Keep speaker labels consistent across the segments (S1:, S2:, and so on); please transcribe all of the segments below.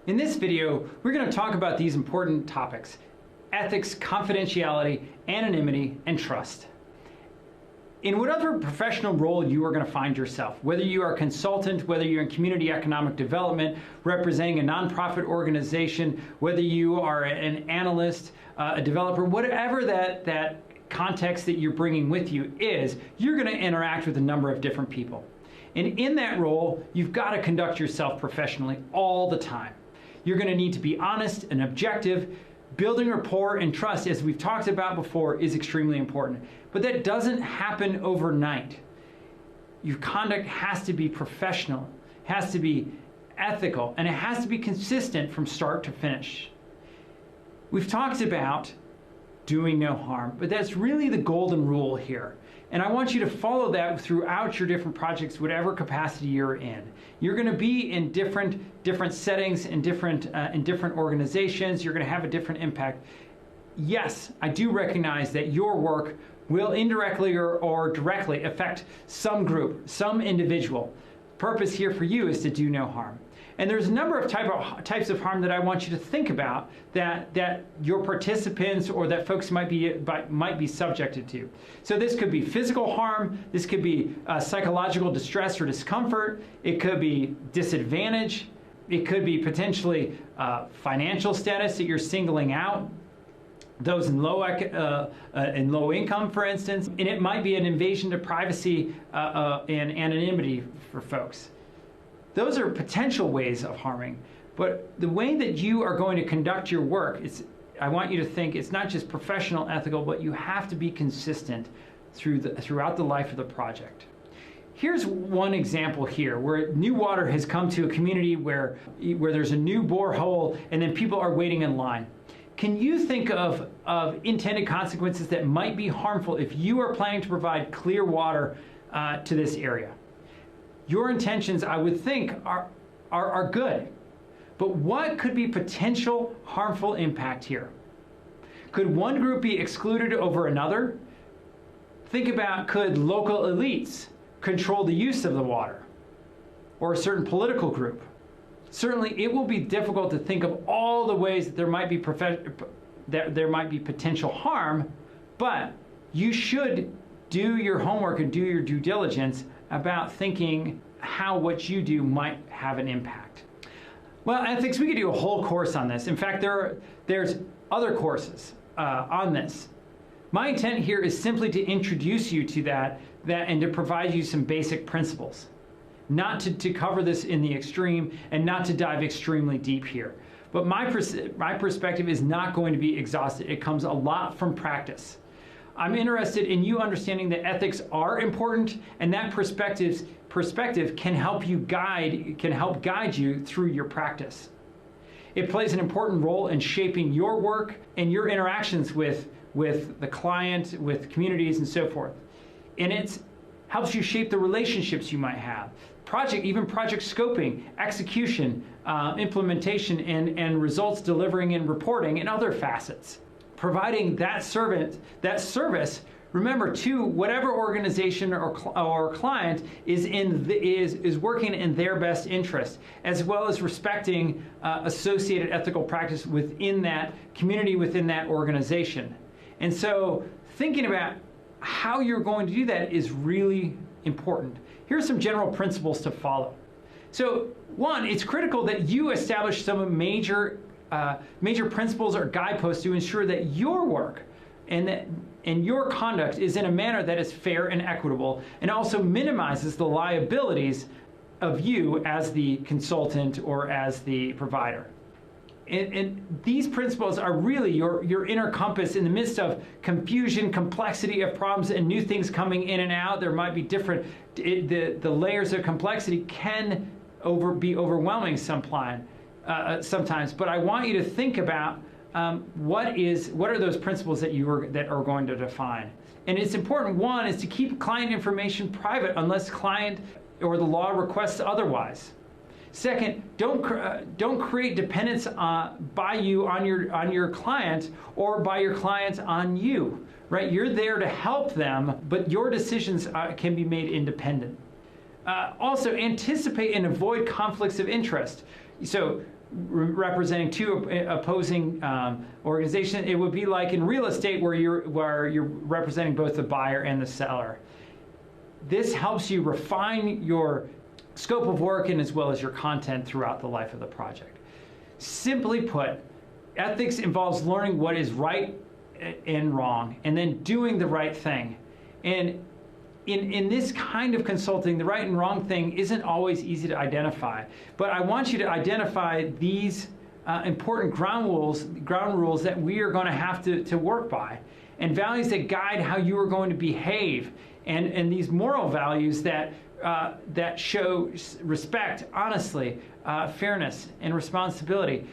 S1: In this video, we're going to talk about these important topics: ethics, confidentiality, anonymity, and trust. In whatever professional role you are going to find yourself, whether you are a consultant, whether you're in community economic development, representing a nonprofit organization, whether you are an analyst, a developer, whatever that context that you're bringing with you is, you're going to interact with a number of different people. And in that role, you've got to conduct yourself professionally all the time. You're going to need to be honest and objective. Building rapport and trust, as we've talked about before, is extremely important. But that doesn't happen overnight. Your conduct has to be professional, has to be ethical, and it has to be consistent from start to finish. We've talked about doing no harm, but that's really the golden rule here. And I want you to follow that throughout your different projects, whatever capacity you're in. You're going to be in different settings, in different organizations. You're going to have a different impact. Yes, I do recognize that your work will indirectly or directly affect some group, some individual. Purpose here for you is to do no harm. And there's a number of types of harm that I want you to think about that your participants or that folks might be subjected to. So this could be physical harm, this could be psychological distress or discomfort, it could be disadvantage, it could be potentially financial status that you're singling out, those in low income, for instance, and it might be an invasion to privacy and anonymity for folks. Those are potential ways of harming, but the way that you are going to conduct your work, I want you to think it's not just professional, ethical, but you have to be consistent throughout the life of the project. Here's one example here where new water has come to a community where there's a new borehole and then people are waiting in line. Can you think of intended consequences that might be harmful if you are planning to provide clear water to this area? Your intentions, I would think, are good. But what could be potential harmful impact here? Could one group be excluded over another? Think about, could local elites control the use of the water? Or a certain political group? Certainly, it will be difficult to think of all the ways that there might be potential harm, but you should do your homework and do your due diligence about thinking how what you do might have an impact. Well, ethics, we could do a whole course on this. In fact, there's other courses on this. My intent here is simply to introduce you to that and to provide you some basic principles. Not to cover this in the extreme and not to dive extremely deep here. But my perspective is not going to be exhaustive. It comes a lot from practice. I'm interested in you understanding that ethics are important, and that perspective can help guide you through your practice. It plays an important role in shaping your work and your interactions with the client, with communities, and so forth. And it helps you shape the relationships you might have. Even project scoping, execution, implementation, and results delivering and reporting, and other facets. Providing that service, remember, to whatever organization or client is working in their best interest, as well as respecting associated ethical practice within that community, within that organization. And so thinking about how you're going to do that is really important. Here are some general principles to follow. So one, it's critical that you establish some major principles or guideposts to ensure that your work and your conduct is in a manner that is fair and equitable and also minimizes the liabilities of you as the consultant or as the provider. And these principles are really your inner compass in the midst of confusion, complexity of problems, and new things coming in and out. There might be the layers of complexity can be overwhelming sometimes, but I want you to think about what are those principles that are going to define. And it's important, one, is to keep client information private unless client or the law requests otherwise. Second, don't create dependence by you on your client or by your client on you. Right? You're there to help them, but your decisions can be made independent. Also, anticipate and avoid conflicts of interest. So representing two opposing organizations. It would be like in real estate where you're representing both the buyer and the seller. This helps you refine your scope of work and as well as your content throughout the life of the project. Simply put, ethics involves learning what is right and wrong and then doing the right thing. And in this kind of consulting, the right and wrong thing isn't always easy to identify. But I want you to identify these important ground rules that we are going to have to work by, and values that guide how you are going to behave, and these moral values that show respect, honesty, fairness, and responsibility.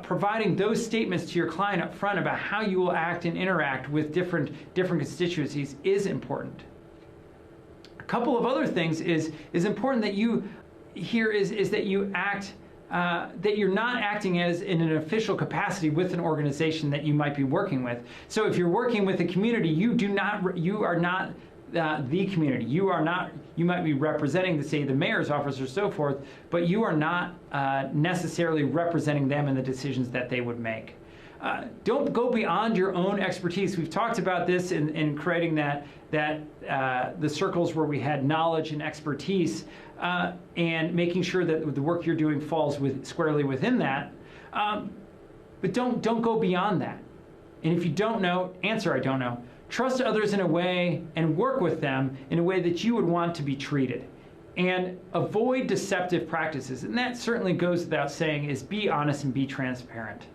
S1: Providing those statements to your client up front about how you will act and interact with different constituencies is important. A couple of other things is important that you here is that you act that you're not acting as in an official capacity with an organization that you might be working with. So if you're working with a community, you are not the community. You might be representing the mayor's office or so forth, but you are not necessarily representing them in the decisions that they would make. Don't go beyond your own expertise. We've talked about this in creating the circles where we had knowledge and expertise, and making sure that the work you're doing falls squarely within that. But don't go beyond that. And if you don't know, answer I don't know. Trust others in a way and work with them in a way that you would want to be treated. And avoid deceptive practices. And that certainly goes without saying, is be honest and be transparent.